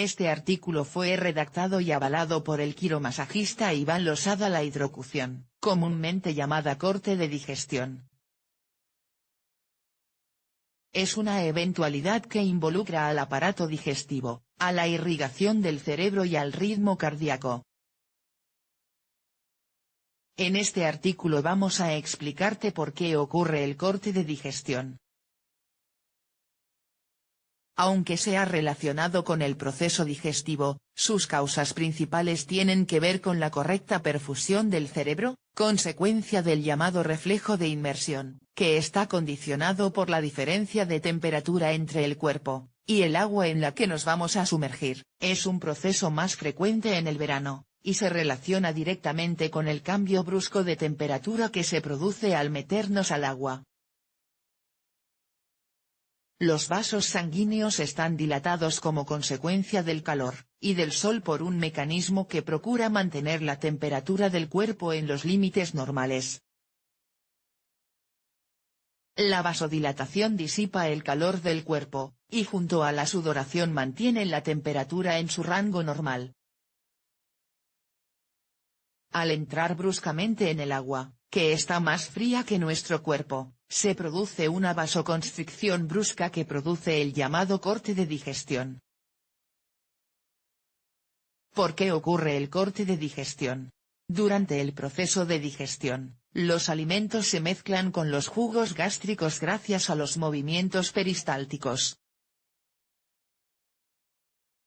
Este artículo fue redactado y avalado por el quiromasajista Iván Losada. La hidrocución, comúnmente llamada corte de digestión, es una eventualidad que involucra al aparato digestivo, a la irrigación del cerebro y al ritmo cardíaco. En este artículo vamos a explicarte por qué ocurre el corte de digestión. Aunque sea relacionado con el proceso digestivo, sus causas principales tienen que ver con la correcta perfusión del cerebro, consecuencia del llamado reflejo de inmersión, que está condicionado por la diferencia de temperatura entre el cuerpo y el agua en la que nos vamos a sumergir. Es un proceso más frecuente en el verano, y se relaciona directamente con el cambio brusco de temperatura que se produce al meternos al agua. Los vasos sanguíneos están dilatados como consecuencia del calor y del sol por un mecanismo que procura mantener la temperatura del cuerpo en los límites normales. La vasodilatación disipa el calor del cuerpo, y junto a la sudoración mantiene la temperatura en su rango normal. Al entrar bruscamente en el agua, que está más fría que nuestro cuerpo, se produce una vasoconstricción brusca que produce el llamado corte de digestión. ¿Por qué ocurre el corte de digestión? Durante el proceso de digestión, los alimentos se mezclan con los jugos gástricos gracias a los movimientos peristálticos.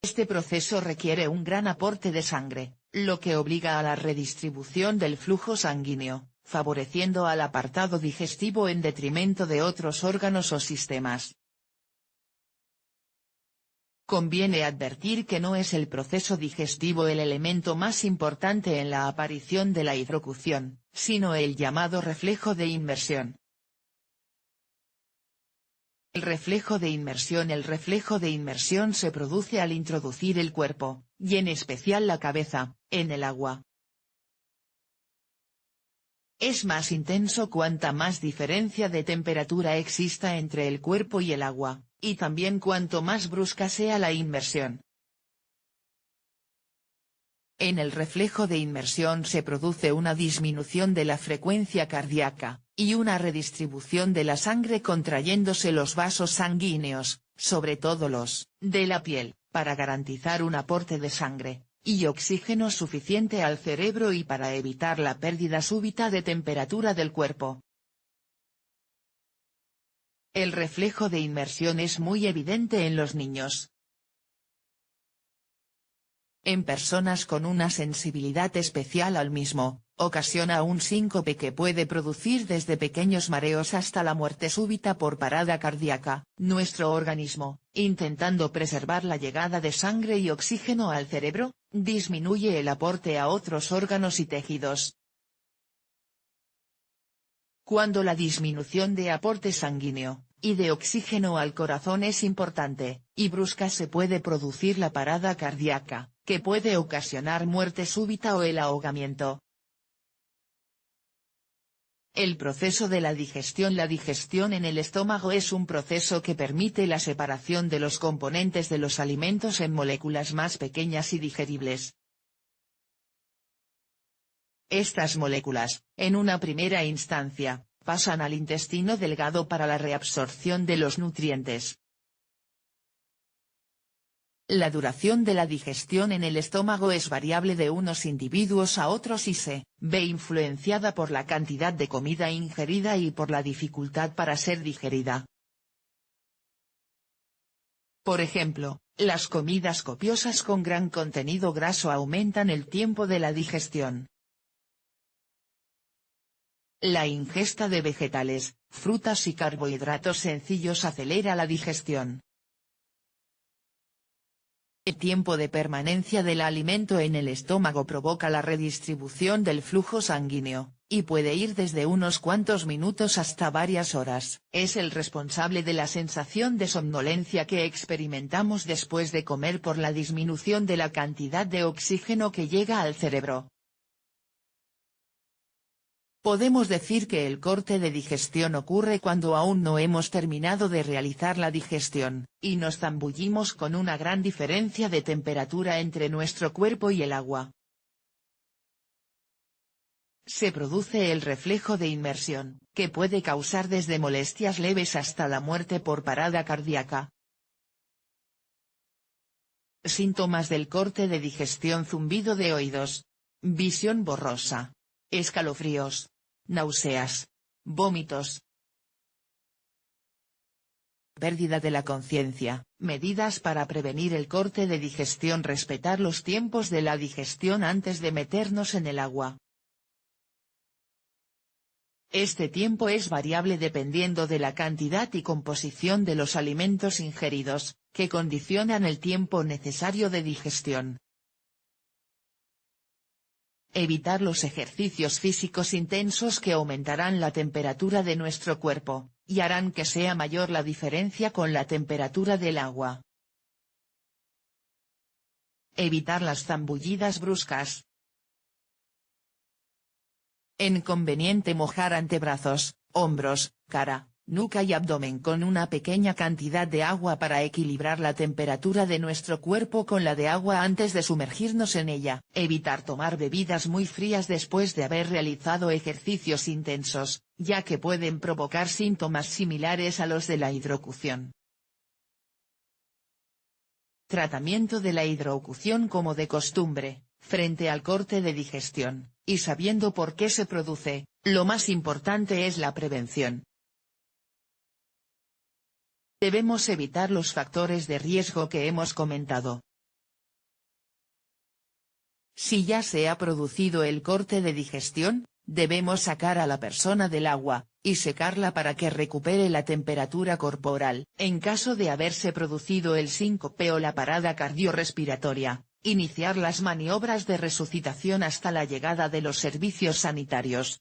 Este proceso requiere un gran aporte de sangre, lo que obliga a la redistribución del flujo sanguíneo, favoreciendo al apartado digestivo en detrimento de otros órganos o sistemas. Conviene advertir que no es el proceso digestivo el elemento más importante en la aparición de la hidrocución, sino el llamado reflejo de inmersión. El reflejo de inmersión se produce al introducir el cuerpo, y en especial la cabeza, en el agua. Es más intenso cuanta más diferencia de temperatura exista entre el cuerpo y el agua, y también cuanto más brusca sea la inmersión. En el reflejo de inmersión se produce una disminución de la frecuencia cardíaca, y una redistribución de la sangre contrayéndose los vasos sanguíneos, sobre todo los de la piel, para garantizar un aporte de sangre y oxígeno suficiente al cerebro y para evitar la pérdida súbita de temperatura del cuerpo. El reflejo de inmersión es muy evidente en los niños. En personas con una sensibilidad especial al mismo, ocasiona un síncope que puede producir desde pequeños mareos hasta la muerte súbita por parada cardíaca. Nuestro organismo, intentando preservar la llegada de sangre y oxígeno al cerebro, disminuye el aporte a otros órganos y tejidos. Cuando la disminución de aporte sanguíneo y de oxígeno al corazón es importante y brusca, se puede producir la parada cardíaca, que puede ocasionar muerte súbita o el ahogamiento. El proceso de la digestión. La digestión en el estómago es un proceso que permite la separación de los componentes de los alimentos en moléculas más pequeñas y digeribles. Estas moléculas, en una primera instancia, pasan al intestino delgado para la reabsorción de los nutrientes. La duración de la digestión en el estómago es variable de unos individuos a otros y se ve influenciada por la cantidad de comida ingerida y por la dificultad para ser digerida. Por ejemplo, las comidas copiosas con gran contenido graso aumentan el tiempo de la digestión. La ingesta de vegetales, frutas y carbohidratos sencillos acelera la digestión. El tiempo de permanencia del alimento en el estómago provoca la redistribución del flujo sanguíneo, y puede ir desde unos cuantos minutos hasta varias horas. Es el responsable de la sensación de somnolencia que experimentamos después de comer por la disminución de la cantidad de oxígeno que llega al cerebro. Podemos decir que el corte de digestión ocurre cuando aún no hemos terminado de realizar la digestión, y nos zambullimos con una gran diferencia de temperatura entre nuestro cuerpo y el agua. Se produce el reflejo de inmersión, que puede causar desde molestias leves hasta la muerte por parada cardíaca. Síntomas del corte de digestión: zumbido de oídos, visión borrosa, escalofríos, náuseas, vómitos, pérdida de la conciencia. Medidas para prevenir el corte de digestión: respetar los tiempos de la digestión antes de meternos en el agua. Este tiempo es variable dependiendo de la cantidad y composición de los alimentos ingeridos, que condicionan el tiempo necesario de digestión. Evitar los ejercicios físicos intensos que aumentarán la temperatura de nuestro cuerpo, y harán que sea mayor la diferencia con la temperatura del agua. Evitar las zambullidas bruscas. Es conveniente mojar antebrazos, hombros, cara, nuca y abdomen con una pequeña cantidad de agua para equilibrar la temperatura de nuestro cuerpo con la de agua antes de sumergirnos en ella. Evitar tomar bebidas muy frías después de haber realizado ejercicios intensos, ya que pueden provocar síntomas similares a los de la hidrocución. Tratamiento de la hidrocución: como de costumbre, frente al corte de digestión, y sabiendo por qué se produce, lo más importante es la prevención. Debemos evitar los factores de riesgo que hemos comentado. Si ya se ha producido el corte de digestión, debemos sacar a la persona del agua, y secarla para que recupere la temperatura corporal. En caso de haberse producido el síncope o la parada cardiorrespiratoria, iniciar las maniobras de resucitación hasta la llegada de los servicios sanitarios.